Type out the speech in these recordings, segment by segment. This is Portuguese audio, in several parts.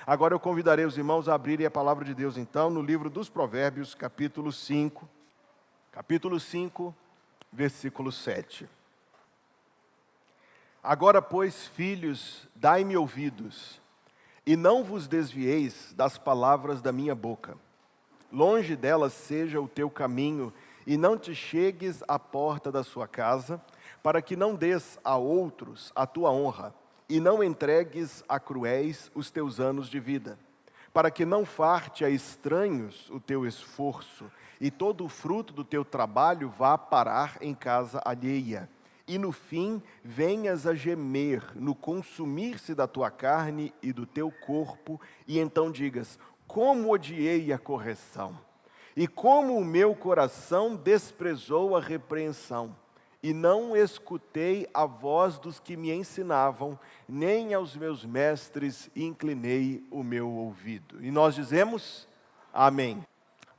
Agora eu convidarei os irmãos a abrirem a palavra de Deus, então, no livro dos Provérbios, capítulo 5. Capítulo 5, versículo 7. Agora, pois, filhos, dai-me ouvidos, e não vos desvieis das palavras da minha boca. Longe delas seja o teu caminho, e não te chegues à porta da sua casa, para que não des a outros a tua honra, e não entregues a cruéis os teus anos de vida, para que não farte a estranhos o teu esforço, e todo o fruto do teu trabalho vá parar em casa alheia, e no fim venhas a gemer no consumir-se da tua carne e do teu corpo, e então digas: como odiei a correção, e como o meu coração desprezou a repreensão, e não escutei a voz dos que me ensinavam, nem aos meus mestres inclinei o meu ouvido. E nós dizemos, amém.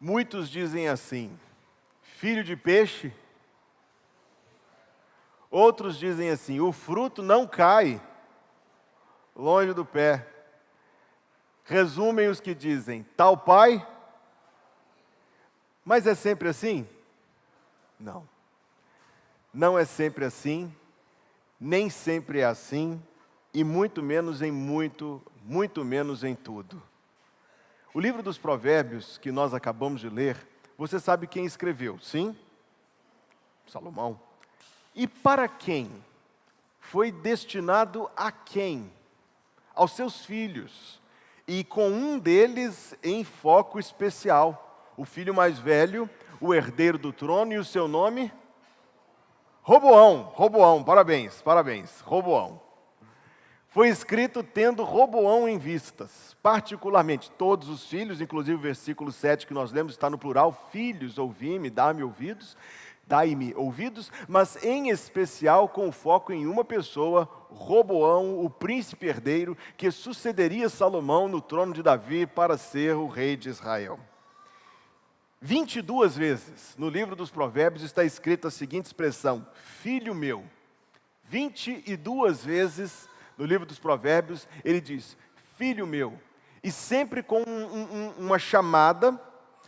Muitos dizem assim, filho de peixe. Outros dizem assim, o fruto não cai longe do pé. Resumem os que dizem, tal pai. Mas é sempre assim? Não. Não é sempre assim, nem sempre é assim, e muito menos em tudo. O livro dos Provérbios, que nós acabamos de ler, você sabe quem escreveu, sim? Salomão. E para quem? Foi destinado a quem? Aos seus filhos, e com um deles em foco especial. O filho mais velho, o herdeiro do trono, e o seu nome? Roboão, parabéns, Roboão. Foi escrito tendo Roboão em vistas, particularmente todos os filhos, inclusive o versículo 7 que nós lemos está no plural, filhos, ouvi-me, dai-me ouvidos, mas em especial com foco em uma pessoa, Roboão, o príncipe herdeiro, que sucederia Salomão no trono de Davi para ser o rei de Israel. 22 vezes no livro dos Provérbios está escrita a seguinte expressão, filho meu. 22 vezes no livro dos Provérbios ele diz, filho meu. E sempre com uma chamada,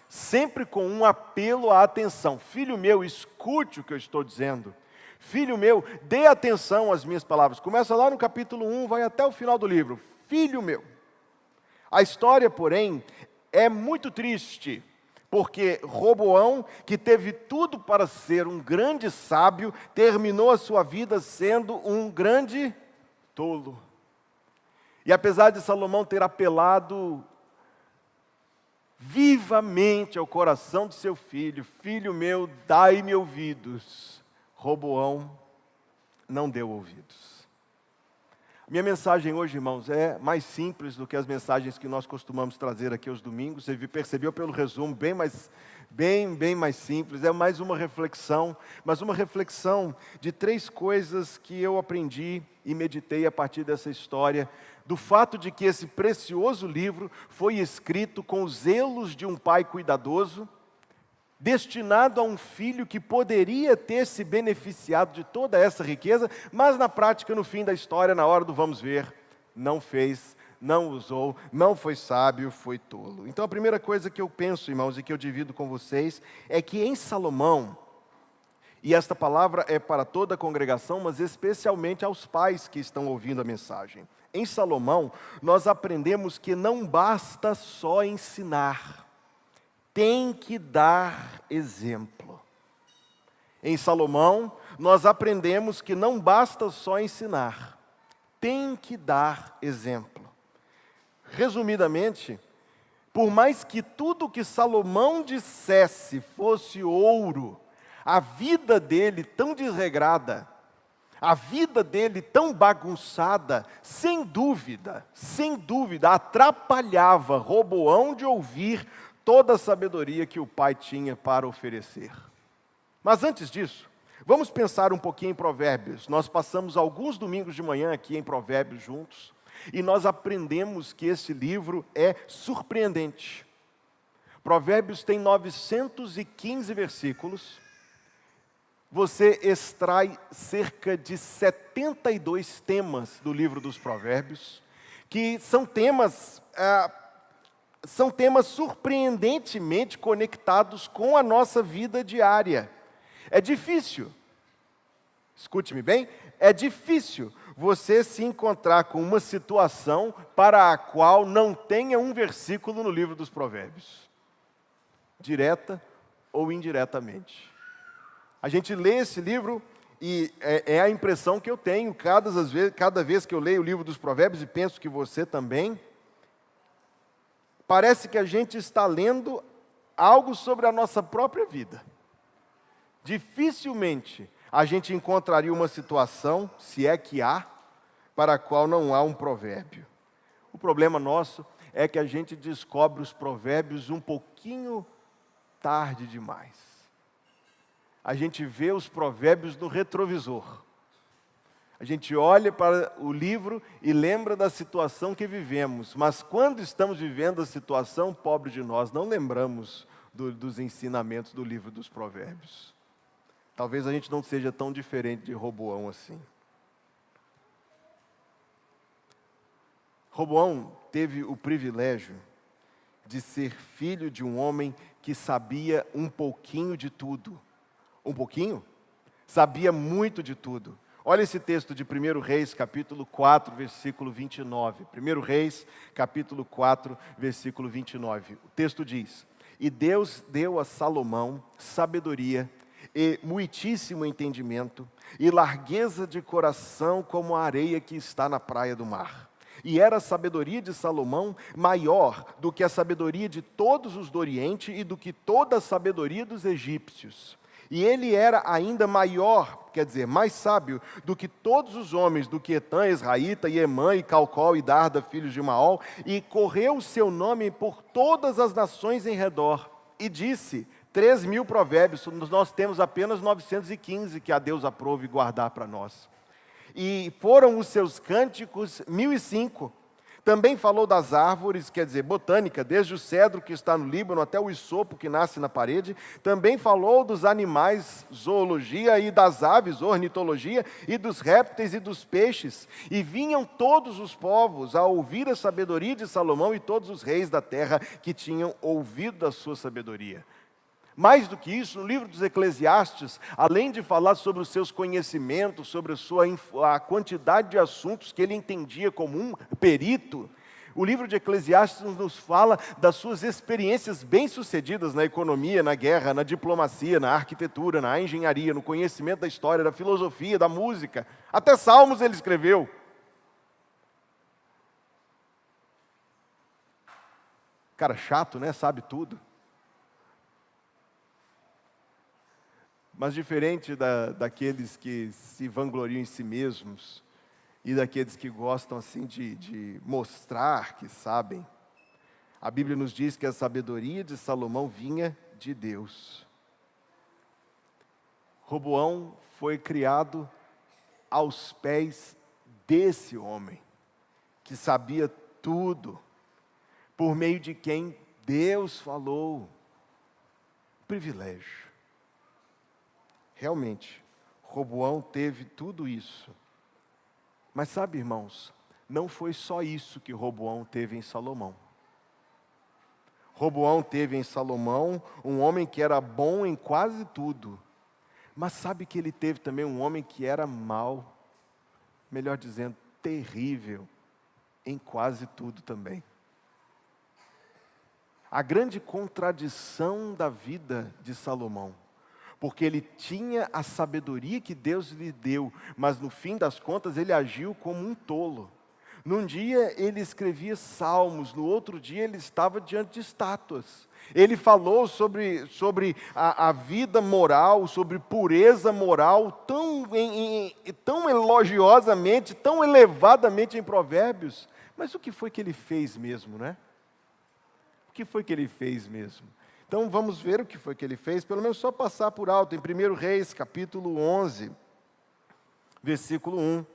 sempre com um apelo à atenção. Filho meu, escute o que eu estou dizendo. Filho meu, dê atenção às minhas palavras. Começa lá no capítulo 1, vai até o final do livro. Filho meu. A história, porém, é muito triste. Porque Roboão, que teve tudo para ser um grande sábio, terminou a sua vida sendo um grande tolo. E apesar de Salomão ter apelado vivamente ao coração de seu filho, filho meu, dai-me ouvidos, Roboão não deu ouvidos. Minha mensagem hoje, irmãos, é mais simples do que as mensagens que nós costumamos trazer aqui aos domingos. Você percebeu pelo resumo, bem mais simples. É mais uma reflexão, mas uma reflexão de 3 coisas que eu aprendi e meditei a partir dessa história, do fato de que esse precioso livro foi escrito com os zelos de um pai cuidadoso, destinado a um filho que poderia ter se beneficiado de toda essa riqueza, mas na prática, no fim da história, na hora do vamos ver, não fez, não usou, não foi sábio, foi tolo. Então a primeira coisa que eu penso, irmãos, e que eu divido com vocês, é que em Salomão, e esta palavra é para toda a congregação, mas especialmente aos pais que estão ouvindo a mensagem. Em Salomão, nós aprendemos que não basta só ensinar, tem que dar exemplo. Em Salomão, nós aprendemos que não basta só ensinar, tem que dar exemplo. Resumidamente, por mais que tudo que Salomão dissesse fosse ouro, a vida dele tão desregrada, a vida dele tão bagunçada, sem dúvida, atrapalhava Roboão de ouvir toda a sabedoria que o pai tinha para oferecer. Mas antes disso, vamos pensar um pouquinho em Provérbios. Nós passamos alguns domingos de manhã aqui em Provérbios juntos, e nós aprendemos que esse livro é surpreendente. Provérbios tem 915 versículos. Você extrai cerca de 72 temas do livro dos Provérbios, que são temas surpreendentemente conectados com a nossa vida diária. É difícil, escute-me bem, é difícil você se encontrar com uma situação para a qual não tenha um versículo no livro dos Provérbios, direta ou indiretamente. A gente lê esse livro e é a impressão que eu tenho cada vez que eu leio o livro dos Provérbios, e penso que você também, parece que a gente está lendo algo sobre a nossa própria vida. Dificilmente a gente encontraria uma situação, se é que há, para a qual não há um provérbio. O problema nosso é que a gente descobre os provérbios um pouquinho tarde demais. A gente vê os provérbios no retrovisor. A gente olha para o livro e lembra da situação que vivemos, mas quando estamos vivendo a situação, pobre de nós, não lembramos dos ensinamentos do livro dos Provérbios. Talvez a gente não seja tão diferente de Roboão assim. Roboão teve o privilégio de ser filho de um homem que sabia um pouquinho de tudo. Um pouquinho? Sabia muito de tudo. Olha esse texto de 1 Reis, capítulo 4, versículo 29. 1 Reis, capítulo 4, versículo 29. O texto diz: E Deus deu a Salomão sabedoria e muitíssimo entendimento, e largueza de coração como a areia que está na praia do mar. E era a sabedoria de Salomão maior do que a sabedoria de todos os do Oriente e do que toda a sabedoria dos egípcios. E ele era ainda maior, quer dizer, mais sábio do que todos os homens, do que Etã, Israíta, e Emã, e Calcol, e Darda, filhos de Maol, e correu o seu nome por todas as nações em redor. E disse 3.000 provérbios, nós temos apenas 915 que a Deus aprove guardar para nós. E foram os seus cânticos 1.005. Também falou das árvores, quer dizer, botânica, desde o cedro que está no Líbano até o isopo que nasce na parede. Também falou dos animais, zoologia, e das aves, ornitologia, e dos répteis e dos peixes. E vinham todos os povos a ouvir a sabedoria de Salomão e todos os reis da terra que tinham ouvido da sua sabedoria. Mais do que isso, no livro dos Eclesiastes, além de falar sobre os seus conhecimentos, sobre a quantidade de assuntos que ele entendia como um perito, o livro de Eclesiastes nos fala das suas experiências bem-sucedidas na economia, na guerra, na diplomacia, na arquitetura, na engenharia, no conhecimento da história, da filosofia, da música. Até salmos ele escreveu. Cara chato, né? Sabe tudo. Mas diferente daqueles que se vangloriam em si mesmos e daqueles que gostam assim de mostrar que sabem, a Bíblia nos diz que a sabedoria de Salomão vinha de Deus. Roboão foi criado aos pés desse homem, que sabia tudo, por meio de quem Deus falou. Privilégio. Realmente, Roboão teve tudo isso. Mas sabe, irmãos, não foi só isso que Roboão teve em Salomão. Roboão teve em Salomão um homem que era bom em quase tudo. Mas sabe que ele teve também um homem que era mau, melhor dizendo, terrível, em quase tudo também. A grande contradição da vida de Salomão, porque ele tinha a sabedoria que Deus lhe deu, mas no fim das contas ele agiu como um tolo. Num dia ele escrevia salmos, no outro dia ele estava diante de estátuas. Ele falou sobre a vida moral, sobre pureza moral, tão elogiosamente, tão elevadamente em Provérbios. Mas o que foi que ele fez mesmo, né? O que foi que ele fez mesmo? Então vamos ver o que foi que ele fez, pelo menos só passar por alto, em 1 Reis, capítulo 11, versículo 1.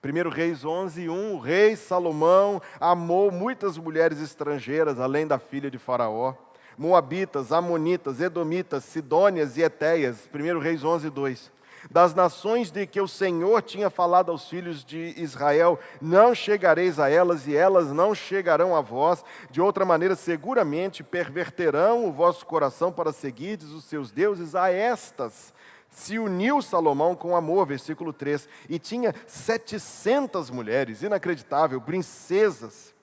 1 Reis 11, 1, o rei Salomão amou muitas mulheres estrangeiras, além da filha de Faraó, Moabitas, Amonitas, Edomitas, Sidônias e Etéias. 1 Reis 11, 2. Das nações de que o Senhor tinha falado aos filhos de Israel, não chegareis a elas, e elas não chegarão a vós. De outra maneira, seguramente perverterão o vosso coração para seguirdes os seus deuses. A estas se uniu Salomão com amor, versículo 3, e tinha 700 mulheres, inacreditável, princesas,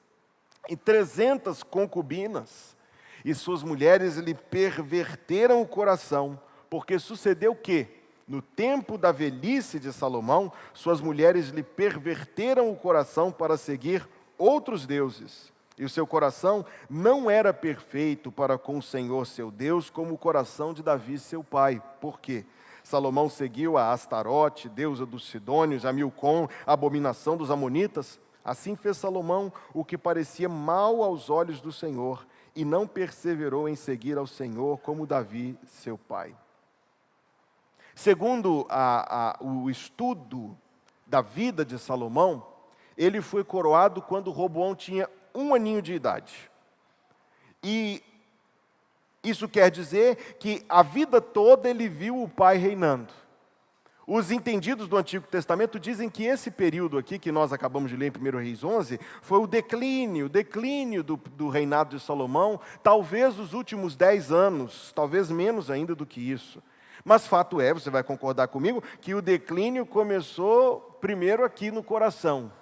e 300 concubinas. E suas mulheres lhe perverteram o coração, porque sucedeu o quê? No tempo da velhice de Salomão, suas mulheres lhe perverteram o coração para seguir outros deuses. E o seu coração não era perfeito para com o Senhor seu Deus, como o coração de Davi seu pai. Por quê? Salomão seguiu a Astarote, deusa dos Sidônios, a Milcom, a abominação dos Amonitas. Assim fez Salomão o que parecia mal aos olhos do Senhor, e não perseverou em seguir ao Senhor como Davi seu pai. Segundo o estudo da vida de Salomão, ele foi coroado quando Roboão tinha 1 aninho de idade. E isso quer dizer que a vida toda ele viu o pai reinando. Os entendidos do Antigo Testamento dizem que esse período aqui, que nós acabamos de ler em 1 Reis 11, foi o declínio do reinado de Salomão, talvez os últimos 10 anos, talvez menos ainda do que isso. Mas fato é, você vai concordar comigo, que o declínio começou primeiro aqui no coração.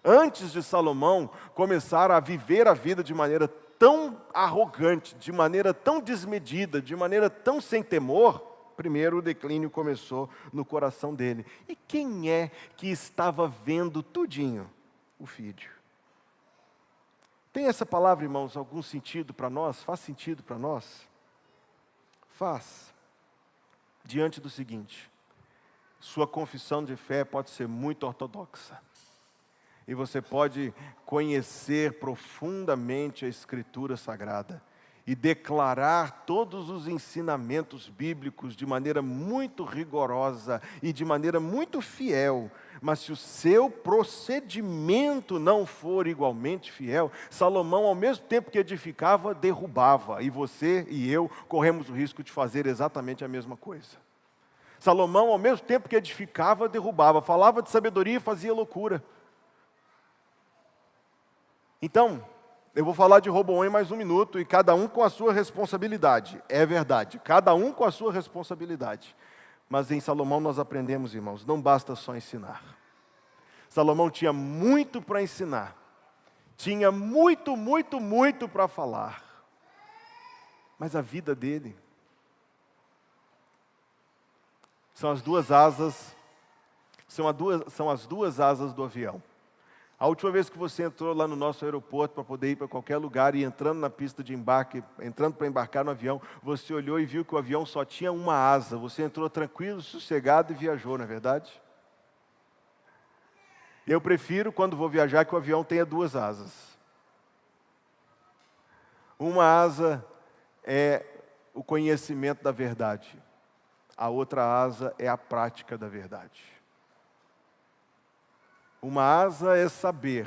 Antes de Salomão começar a viver a vida de maneira tão arrogante, de maneira tão desmedida, de maneira tão sem temor, primeiro o declínio começou no coração dele. E quem é que estava vendo tudinho? O filho. Tem essa palavra, irmãos, algum sentido para nós? Faz sentido para nós? Faz. Diante do seguinte: sua confissão de fé pode ser muito ortodoxa. E você pode conhecer profundamente a Escritura Sagrada e declarar todos os ensinamentos bíblicos de maneira muito rigorosa e de maneira muito fiel. Mas se o seu procedimento não for igualmente fiel, Salomão, ao mesmo tempo que edificava, derrubava. E você e eu corremos o risco de fazer exatamente a mesma coisa. Salomão, ao mesmo tempo que edificava, derrubava. Falava de sabedoria e fazia loucura. Então, eu vou falar de Roboão em mais 1 minuto, e cada um com a sua responsabilidade. É verdade, cada um com a sua responsabilidade. Mas em Salomão nós aprendemos, irmãos, não basta só ensinar. Salomão tinha muito para ensinar. Tinha muito para falar. Mas a vida dele são as duas asas do avião. A última vez que você entrou lá no nosso aeroporto para poder ir para qualquer lugar e entrando na pista de embarque, entrando para embarcar no avião, você olhou e viu que o avião só tinha uma asa. Você entrou tranquilo, sossegado e viajou, não é verdade? Eu prefiro, quando vou viajar, que o avião tenha 2 asas. Uma asa é o conhecimento da verdade. A outra asa é a prática da verdade. Uma asa é saber,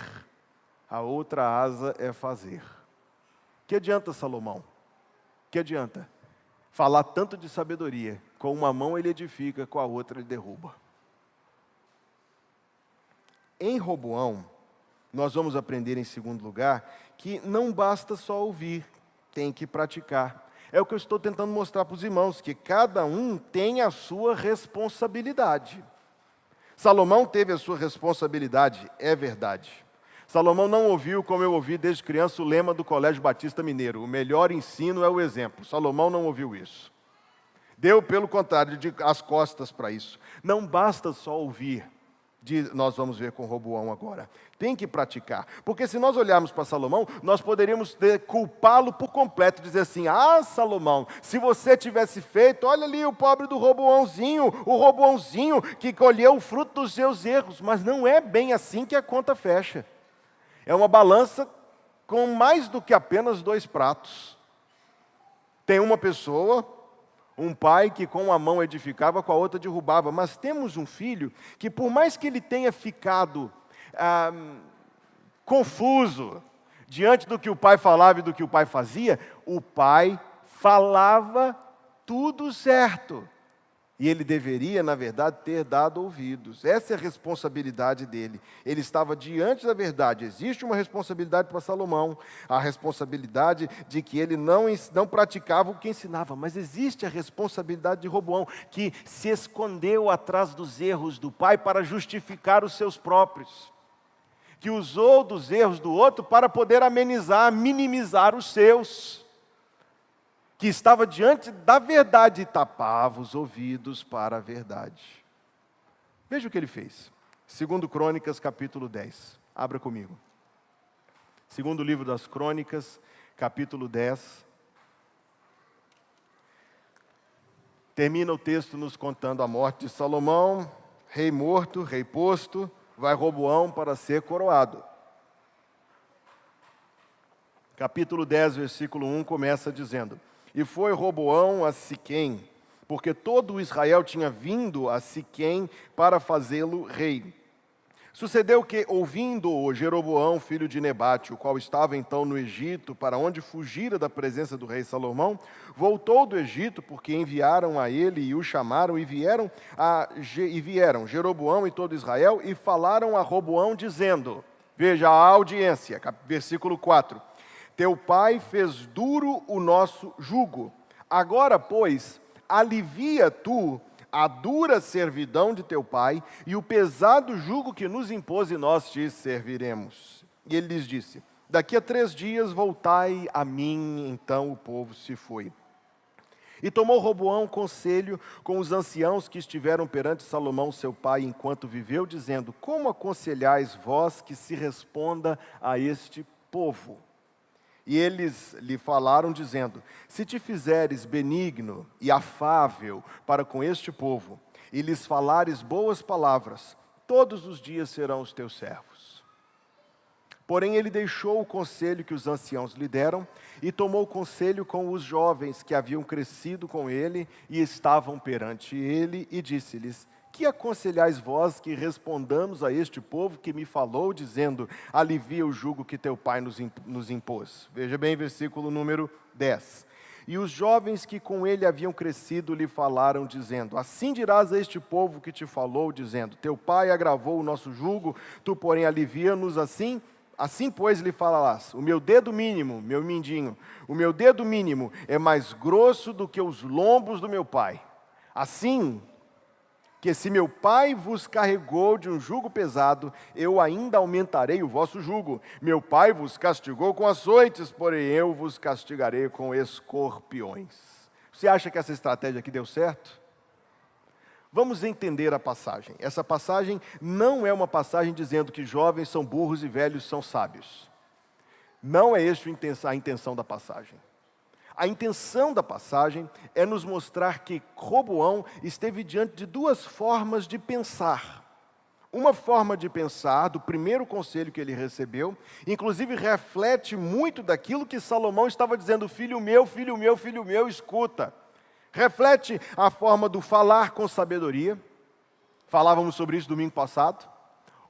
a outra asa é fazer. Que adianta, Salomão? Que adianta? Falar tanto de sabedoria, com uma mão ele edifica, com a outra ele derruba. Em Roboão, nós vamos aprender em segundo lugar, que não basta só ouvir, tem que praticar. É o que eu estou tentando mostrar para os irmãos, que cada um tem a sua responsabilidade. Salomão teve a sua responsabilidade, é verdade. Salomão não ouviu, como eu ouvi desde criança, o lema do Colégio Batista Mineiro: o melhor ensino é o exemplo. Salomão não ouviu isso. Deu, pelo contrário, as costas para isso. Não basta só ouvir, nós vamos ver com Roboão agora. Tem que praticar. Porque se nós olharmos para Salomão, nós poderíamos culpá-lo por completo, dizer assim: ah, Salomão, se você tivesse feito, olha ali o pobre do Roboãozinho, o Roboãozinho que colheu o fruto dos seus erros. Mas não é bem assim que a conta fecha. É uma balança com mais do que apenas 2 pratos. Tem uma pessoa, um pai que com uma mão edificava, com a outra derrubava. Mas temos um filho que, por mais que ele tenha ficado confuso diante do que o pai falava e do que o pai fazia, o pai falava tudo certo. E ele deveria, na verdade, ter dado ouvidos. Essa é a responsabilidade dele. Ele estava diante da verdade. Existe uma responsabilidade para Salomão, a responsabilidade de que ele não praticava o que ensinava. Mas existe a responsabilidade de Roboão, que se escondeu atrás dos erros do pai para justificar os seus próprios. Que usou dos erros do outro para poder amenizar, minimizar os seus. Que estava diante da verdade e tapava os ouvidos para a verdade. Veja o que ele fez. 2 Crônicas, capítulo 10. Abra comigo. Segundo livro das Crônicas, capítulo 10. Termina o texto nos contando a morte de Salomão, rei morto, rei posto, vai Roboão para ser coroado. Capítulo 10, versículo 1 começa dizendo: E foi Roboão a Siquém, porque todo Israel tinha vindo a Siquém para fazê-lo rei. Sucedeu que, ouvindo-o Jeroboão, filho de Nebate, o qual estava então no Egito, para onde fugira da presença do rei Salomão, voltou do Egito, porque enviaram a ele e o chamaram, e vieram Jeroboão e todo Israel, e falaram a Roboão, dizendo, veja a audiência, versículo 4, Teu pai fez duro o nosso jugo. Agora, pois, alivia tu a dura servidão de teu pai e o pesado jugo que nos impôs, e nós te serviremos. E ele lhes disse, daqui a 3 dias voltai a mim. Então o povo se foi. E tomou Roboão conselho com os anciãos que estiveram perante Salomão seu pai enquanto viveu, dizendo, como aconselhais vós que se responda a este povo? E eles lhe falaram, dizendo, se te fizeres benigno e afável para com este povo, e lhes falares boas palavras, todos os dias serão os teus servos. Porém ele deixou o conselho que os anciãos lhe deram, e tomou conselho com os jovens que haviam crescido com ele, e estavam perante ele, e disse-lhes, que aconselhais vós que respondamos a este povo que me falou, dizendo, alivia o jugo que teu pai nos impôs? Veja bem, versículo número 10. E os jovens que com ele haviam crescido lhe falaram, dizendo, assim dirás a este povo que te falou, dizendo, teu pai agravou o nosso jugo, tu porém alivia-nos assim. Assim, pois, lhe falarás, o meu dedo mínimo, meu mindinho, o meu dedo mínimo é mais grosso do que os lombos do meu pai. Assim, que se meu pai vos carregou de um jugo pesado, eu ainda aumentarei o vosso jugo. Meu pai vos castigou com açoites, porém eu vos castigarei com escorpiões. Você acha que essa estratégia aqui deu certo? Vamos entender a passagem. Essa passagem não é uma passagem dizendo que jovens são burros e velhos são sábios. Não é essa a intenção da passagem. A intenção da passagem é nos mostrar que Roboão esteve diante de 2 formas de pensar. Uma forma de pensar, do primeiro conselho que ele recebeu, inclusive reflete muito daquilo que Salomão estava dizendo, filho meu, filho meu, filho meu, escuta. Reflete a forma do falar com sabedoria, falávamos sobre isso domingo passado,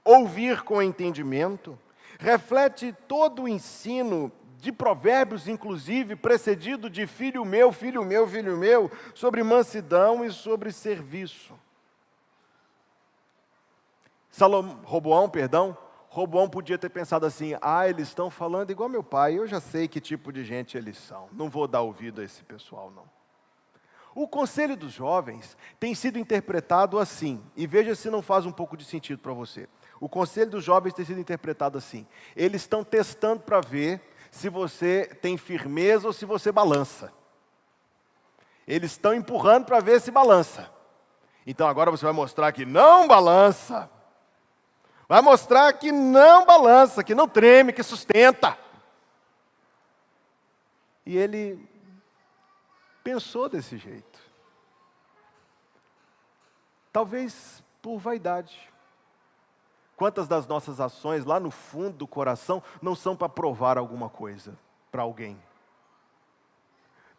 ouvir com entendimento, reflete todo o ensino de Provérbios, inclusive, precedido de filho meu, filho meu, filho meu, sobre mansidão e sobre serviço. Roboão podia ter pensado assim, eles estão falando igual meu pai, eu já sei que tipo de gente eles são, não vou dar ouvido a esse pessoal não. O conselho dos jovens tem sido interpretado assim, e veja se não faz um pouco de sentido para você. O conselho dos jovens tem sido interpretado assim, eles estão testando para ver se você tem firmeza ou se você balança. Eles estão empurrando para ver se balança. Então agora você vai mostrar que não balança. Vai mostrar que não balança, que não treme, que sustenta. E ele pensou desse jeito. Talvez por vaidade. Quantas das nossas ações lá no fundo do coração não são para provar alguma coisa para alguém?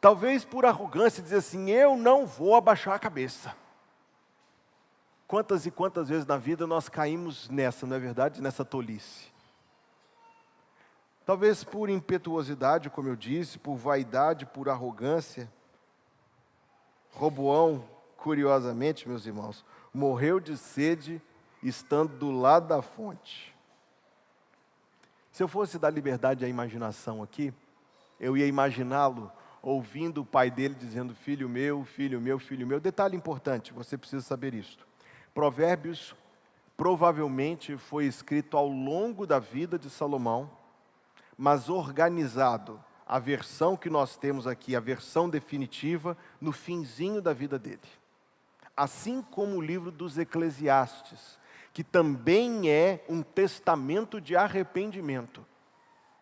Talvez por arrogância, dizer assim, eu não vou abaixar a cabeça. Quantas e quantas vezes na vida nós caímos nessa, não é verdade? Nessa tolice. Talvez por impetuosidade, como eu disse, por vaidade, por arrogância. Roboão curiosamente, meus irmãos, morreu de sede estando do lado da fonte. Se eu fosse dar liberdade à imaginação aqui, eu ia imaginá-lo ouvindo o pai dele dizendo: filho meu, filho meu, filho meu. Detalhe importante, você precisa saber isso. Provérbios provavelmente foi escrito ao longo da vida de Salomão, mas organizado, a versão que nós temos aqui, a versão definitiva, no finzinho da vida dele. Assim como o livro dos Eclesiastes, que também é um testamento de arrependimento,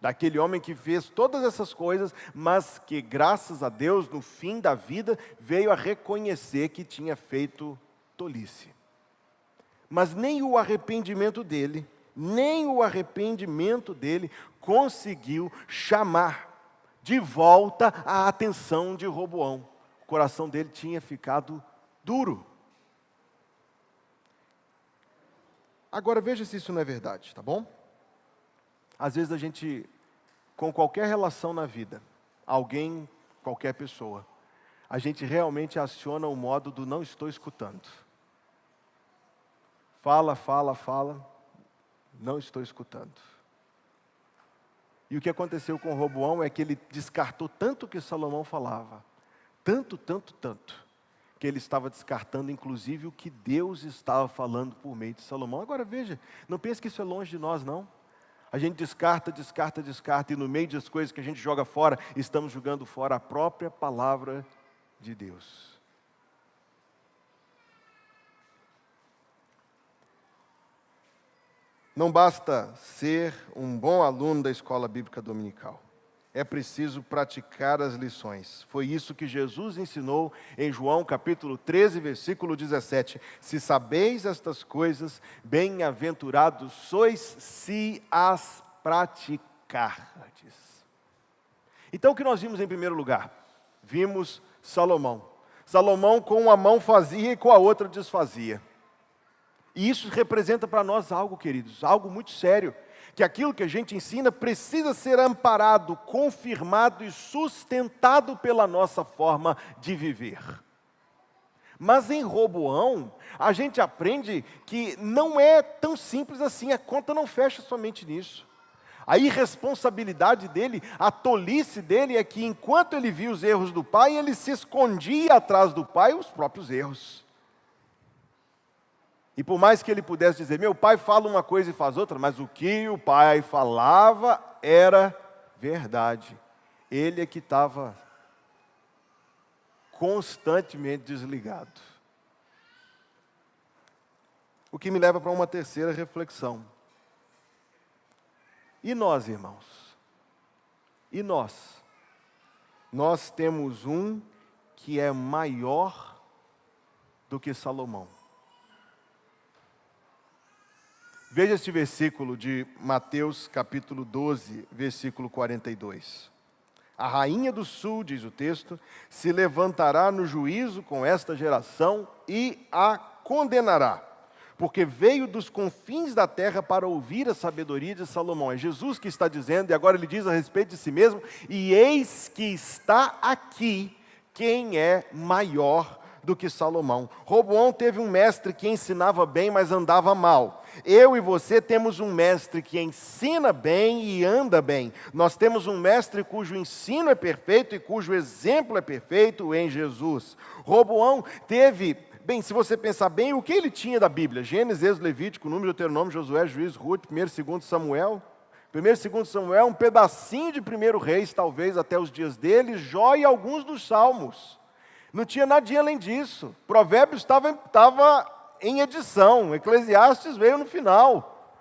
daquele homem que fez todas essas coisas, mas que, graças a Deus, no fim da vida, veio a reconhecer que tinha feito tolice. Mas nem o arrependimento dele conseguiu chamar de volta a atenção de Roboão. O coração dele tinha ficado duro. Agora veja se isso não é verdade, tá bom? Às vezes a gente, com qualquer relação na vida, alguém, qualquer pessoa, a gente realmente aciona o modo do não estou escutando. Fala, não estou escutando. E o que aconteceu com Roboão é que ele descartou tanto o que Salomão falava, tanto, que ele estava descartando inclusive o que Deus estava falando por meio de Salomão. Agora veja, não pense que isso é longe de nós, não. A gente descarta, e no meio das coisas que a gente joga fora, estamos jogando fora a própria palavra de Deus. Não basta ser um bom aluno da escola bíblica dominical. É preciso praticar as lições. Foi isso que Jesus ensinou em João capítulo 13, versículo 17. Se sabeis estas coisas, bem-aventurados sois se as praticardes. Então o que nós vimos em primeiro lugar? Vimos Salomão. Salomão com uma mão fazia e com a outra desfazia. E isso representa para nós algo, queridos, algo muito sério. Que aquilo que a gente ensina precisa ser amparado, confirmado e sustentado pela nossa forma de viver. Mas em Roboão, a gente aprende que não é tão simples assim, a conta não fecha somente nisso. A irresponsabilidade dele, a tolice dele é que enquanto ele via os erros do pai, ele se escondia atrás do pai os próprios erros. E por mais que ele pudesse dizer, meu pai fala uma coisa e faz outra, mas o que o pai falava era verdade. Ele é que estava constantemente desligado. O que me leva para uma terceira reflexão. E nós, irmãos? E nós? Nós temos um que é maior do que Salomão. Veja este versículo de Mateus capítulo 12, versículo 42. A rainha do sul, diz o texto, se levantará no juízo com esta geração e a condenará, porque veio dos confins da terra para ouvir a sabedoria de Salomão. É Jesus que está dizendo, e agora ele diz a respeito de si mesmo, e eis que está aqui quem é maior do que Salomão. Roboão teve um mestre que ensinava bem, mas andava mal. Eu e você temos um mestre que ensina bem e anda bem. Nós temos um mestre cujo ensino é perfeito e cujo exemplo é perfeito em Jesus. Roboão teve, bem, se você pensar bem, o que ele tinha da Bíblia? Gênesis, Êxodo, Levítico, Número, Deuteronômio, Josué, Juízes, Ruth, 1º e 2º Samuel. 1º e 2º Samuel, um pedacinho de 1º Reis, talvez até os dias dele, Jó e alguns dos Salmos. Não tinha nadinha além disso. Provérbios estava em edição, Eclesiastes veio no final.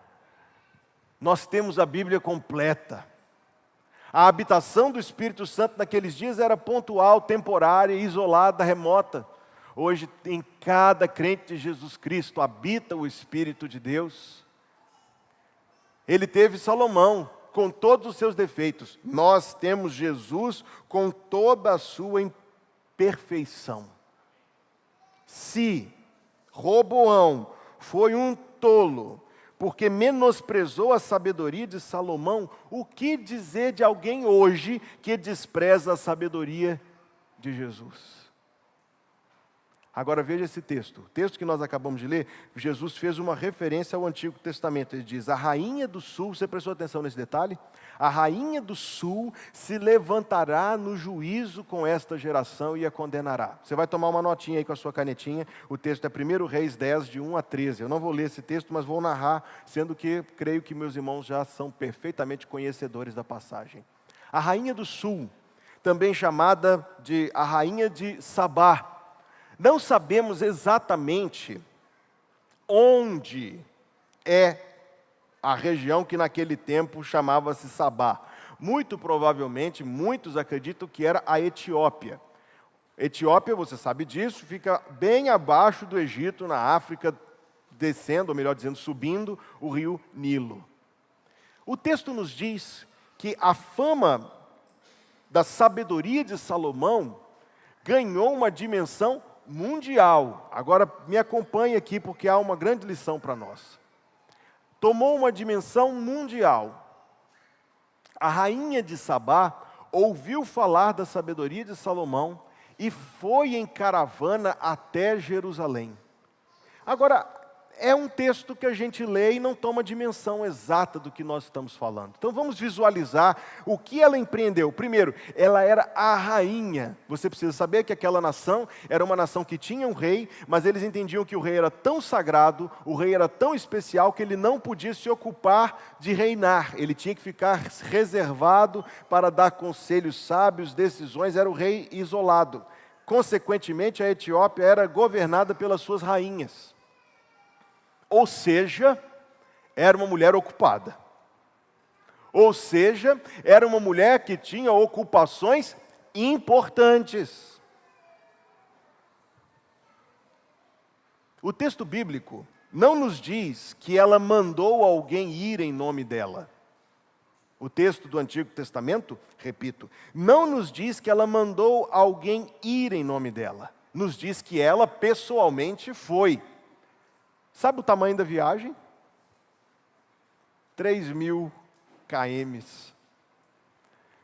Nós temos a Bíblia completa. A habitação do Espírito Santo naqueles dias era pontual, temporária, isolada, remota. Hoje, em cada crente de Jesus Cristo, habita o Espírito de Deus. Ele teve Salomão, com todos os seus defeitos. Nós temos Jesus com toda a sua imperfeição. Se Roboão foi um tolo, porque menosprezou a sabedoria de Salomão, o que dizer de alguém hoje que despreza a sabedoria de Jesus? Agora veja esse texto. O texto que nós acabamos de ler, Jesus fez uma referência ao Antigo Testamento. Ele diz, a rainha do sul, você prestou atenção nesse detalhe? A rainha do sul se levantará no juízo com esta geração e a condenará. Você vai tomar uma notinha aí com a sua canetinha. O texto é 1 Reis 10, de 1 a 13. Eu não vou ler esse texto, mas vou narrar, sendo que creio que meus irmãos já são perfeitamente conhecedores da passagem. A rainha do sul, também chamada de a rainha de Sabá. Não sabemos exatamente onde é a região que naquele tempo chamava-se Sabá. Muito provavelmente, muitos acreditam que era a Etiópia. Etiópia, você sabe disso, fica bem abaixo do Egito, na África, descendo, ou melhor dizendo, subindo o rio Nilo. O texto nos diz que a fama da sabedoria de Salomão ganhou uma dimensão mundial. Agora me acompanhe aqui porque há uma grande lição para nós. Tomou uma dimensão mundial. A rainha de Sabá ouviu falar da sabedoria de Salomão e foi em caravana até Jerusalém. Agora, é um texto que a gente lê e não toma a dimensão exata do que nós estamos falando. Então vamos visualizar o que ela empreendeu. Primeiro, ela era a rainha. Você precisa saber que aquela nação era uma nação que tinha um rei, mas eles entendiam que o rei era tão sagrado, o rei era tão especial, que ele não podia se ocupar de reinar. Ele tinha que ficar reservado para dar conselhos sábios, decisões, era o rei isolado. Consequentemente, a Etiópia era governada pelas suas rainhas. Ou seja, era uma mulher ocupada. Ou seja, era uma mulher que tinha ocupações importantes. O texto bíblico não nos diz que ela mandou alguém ir em nome dela. O texto do Antigo Testamento, repito, não nos diz que ela mandou alguém ir em nome dela. Nos diz que ela pessoalmente foi. Sabe o tamanho da viagem? 3.000 km.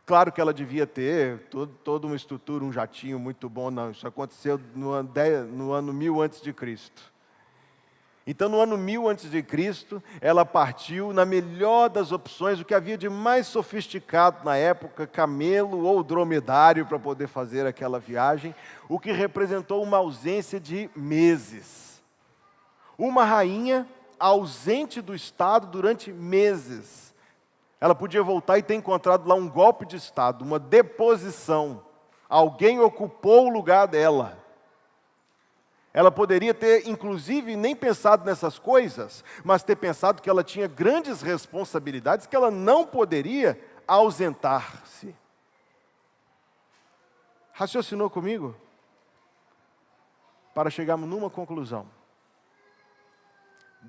Claro que ela devia ter toda uma estrutura, um jatinho muito bom. Não, isso aconteceu no ano 1000 a.C. Então, no ano 1000 a.C., ela partiu na melhor das opções, o que havia de mais sofisticado na época, camelo ou dromedário, para poder fazer aquela viagem, o que representou uma ausência de meses. Uma rainha ausente do Estado durante meses. Ela podia voltar e ter encontrado lá um golpe de Estado, uma deposição. Alguém ocupou o lugar dela. Ela poderia ter, inclusive, nem pensado nessas coisas, mas ter pensado que ela tinha grandes responsabilidades, que ela não poderia ausentar-se. Raciocinou comigo? Para chegarmos numa conclusão.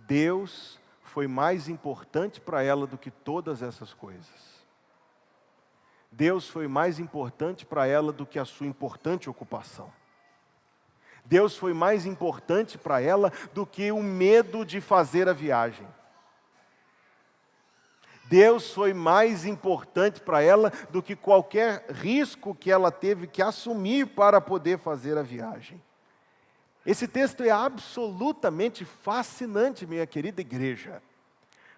Deus foi mais importante para ela do que todas essas coisas. Deus foi mais importante para ela do que a sua importante ocupação. Deus foi mais importante para ela do que o medo de fazer a viagem. Deus foi mais importante para ela do que qualquer risco que ela teve que assumir para poder fazer a viagem. Esse texto é absolutamente fascinante, minha querida igreja,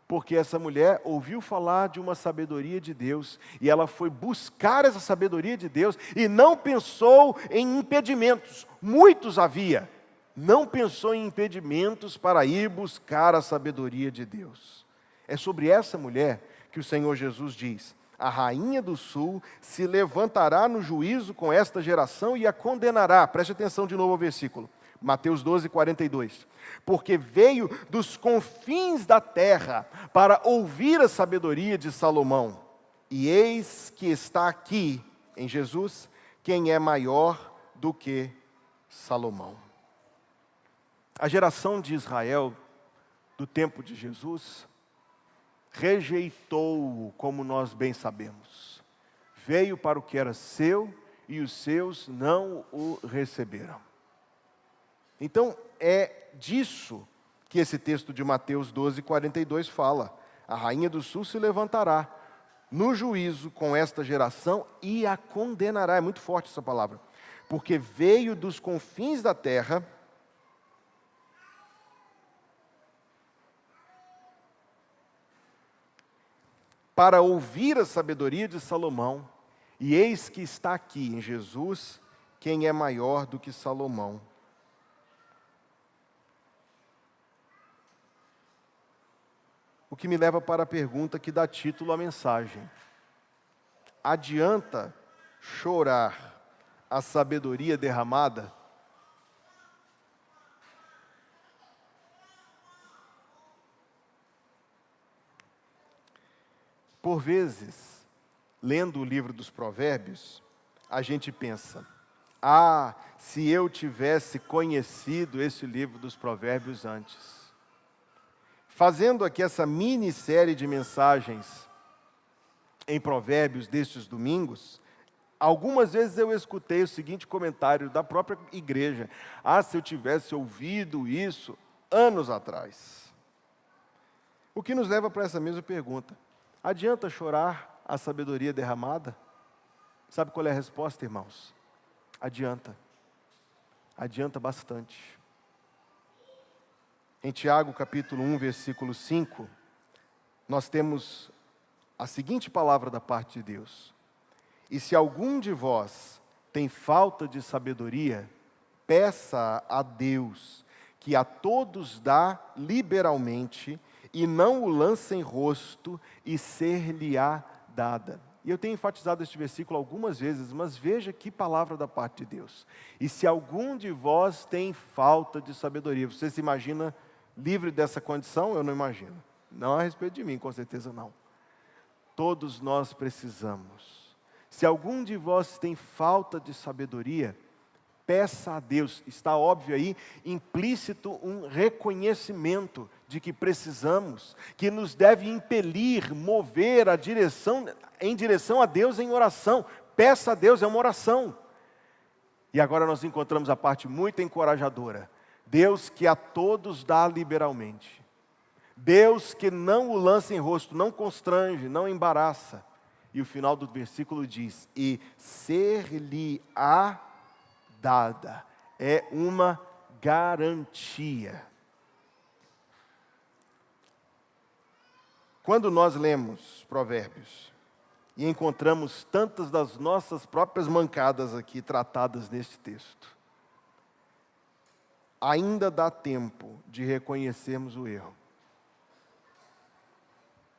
porque essa mulher ouviu falar de uma sabedoria de Deus, e ela foi buscar essa sabedoria de Deus, e não pensou em impedimentos, muitos havia, não pensou em impedimentos para ir buscar a sabedoria de Deus. É sobre essa mulher que o Senhor Jesus diz, a rainha do sul se levantará no juízo com esta geração e a condenará. Preste atenção de novo ao versículo. Mateus 12, 42. Porque veio dos confins da terra para ouvir a sabedoria de Salomão. E eis que está aqui, em Jesus, quem é maior do que Salomão. A geração de Israel, do tempo de Jesus, rejeitou-o, como nós bem sabemos. Veio para o que era seu e os seus não o receberam. Então, é disso que esse texto de Mateus 12, 42 fala. A rainha do sul se levantará no juízo com esta geração e a condenará. É muito forte essa palavra. porque veio dos confins da terra para ouvir a sabedoria de Salomão, e eis que está aqui em Jesus quem é maior do que Salomão. O que me leva para a pergunta que dá título à mensagem: adianta chorar a sabedoria derramada? Por vezes, lendo o livro dos Provérbios, a gente pensa: se eu tivesse conhecido esse livro dos Provérbios antes. Fazendo aqui essa minissérie de mensagens em Provérbios destes domingos, algumas vezes eu escutei o seguinte comentário da própria igreja: se eu tivesse ouvido isso anos atrás. O que nos leva para essa mesma pergunta: adianta chorar a sabedoria derramada? Sabe qual é a resposta, irmãos? Adianta. Adianta bastante. Em Tiago, capítulo 1, versículo 5, nós temos a seguinte palavra da parte de Deus: e se algum de vós tem falta de sabedoria, peça a Deus, que a todos dá liberalmente, e não o lança em rosto, e ser-lhe-á dada. E eu tenho enfatizado este versículo algumas vezes, mas veja que palavra da parte de Deus. E se algum de vós tem falta de sabedoria, você se imagina livre dessa condição? Eu não imagino. Não a respeito de mim, com certeza não. Todos nós precisamos. Se algum de vós tem falta de sabedoria, peça a Deus. Está óbvio aí, implícito um reconhecimento de que precisamos, que nos deve impelir, mover em direção a Deus em oração. Peça a Deus, é uma oração. E agora nós encontramos a parte muito encorajadora: Deus que a todos dá liberalmente. Deus que não o lança em rosto, não constrange, não embaraça. E o final do versículo diz: e ser-lhe-á dada. É uma garantia. Quando nós lemos Provérbios e encontramos tantas das nossas próprias mancadas aqui tratadas neste texto, ainda dá tempo de reconhecermos o erro.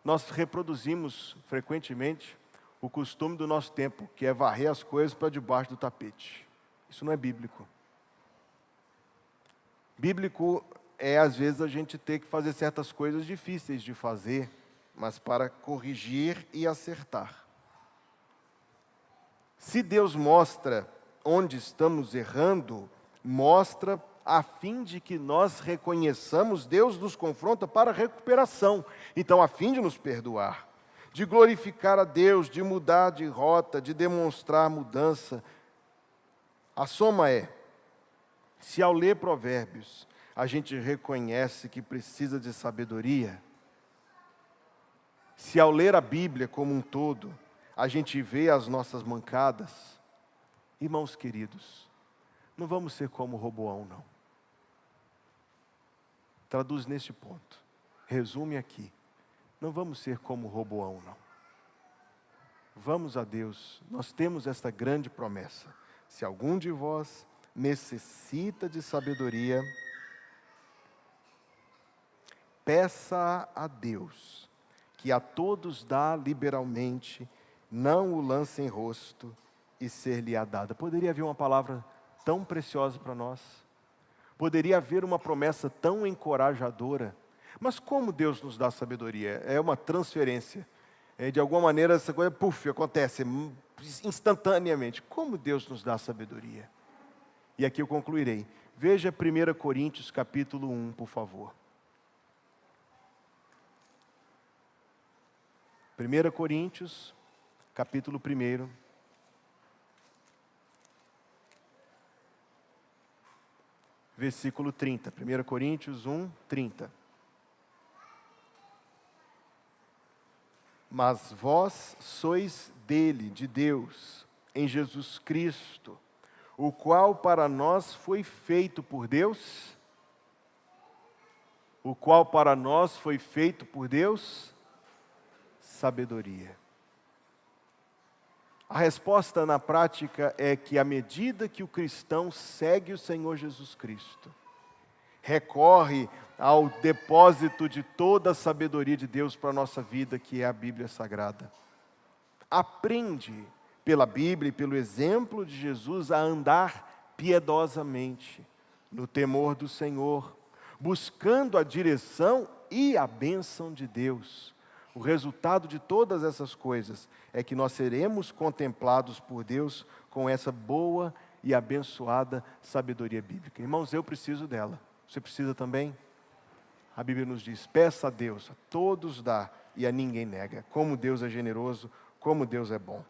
Nós reproduzimos frequentemente o costume do nosso tempo, que é varrer as coisas para debaixo do tapete. Isso não é bíblico. Bíblico é, às vezes, a gente ter que fazer certas coisas difíceis de fazer, mas para corrigir e acertar. Se Deus mostra onde estamos errando, mostra a fim de que nós reconheçamos, Deus nos confronta para a recuperação. Então, a fim de nos perdoar, de glorificar a Deus, de mudar de rota, de demonstrar mudança. A soma é: se ao ler Provérbios, a gente reconhece que precisa de sabedoria, se ao ler a Bíblia como um todo, a gente vê as nossas mancadas, irmãos queridos, não vamos ser como Roboão, não. Traduz neste ponto. Resume aqui. Não vamos ser como Roboão, não. Vamos a Deus. Nós temos esta grande promessa: se algum de vós necessita de sabedoria, peça a Deus, que a todos dá liberalmente, não o lance em rosto, e ser-lhe-á dada. Poderia haver uma palavra tão preciosa para nós? Poderia haver uma promessa tão encorajadora? Mas como Deus nos dá sabedoria? É uma transferência. De alguma maneira essa coisa, acontece instantaneamente. Como Deus nos dá sabedoria? E aqui eu concluirei. Veja 1 Coríntios capítulo 1, por favor. 1 Coríntios, capítulo 1. Versículo 30. 1 Coríntios 1, 30. Mas vós sois dele, de Deus, em Jesus Cristo, o qual para nós foi feito por Deus? O qual para nós foi feito por Deus? Sabedoria. A resposta na prática é que à medida que o cristão segue o Senhor Jesus Cristo, recorre ao depósito de toda a sabedoria de Deus para a nossa vida, que é a Bíblia Sagrada. Aprende pela Bíblia e pelo exemplo de Jesus a andar piedosamente, no temor do Senhor, buscando a direção e a bênção de Deus. O resultado de todas essas coisas é que nós seremos contemplados por Deus com essa boa e abençoada sabedoria bíblica. Irmãos, eu preciso dela. Você precisa também? A Bíblia nos diz: peça a Deus, a todos dá e a ninguém nega. Como Deus é generoso, como Deus é bom.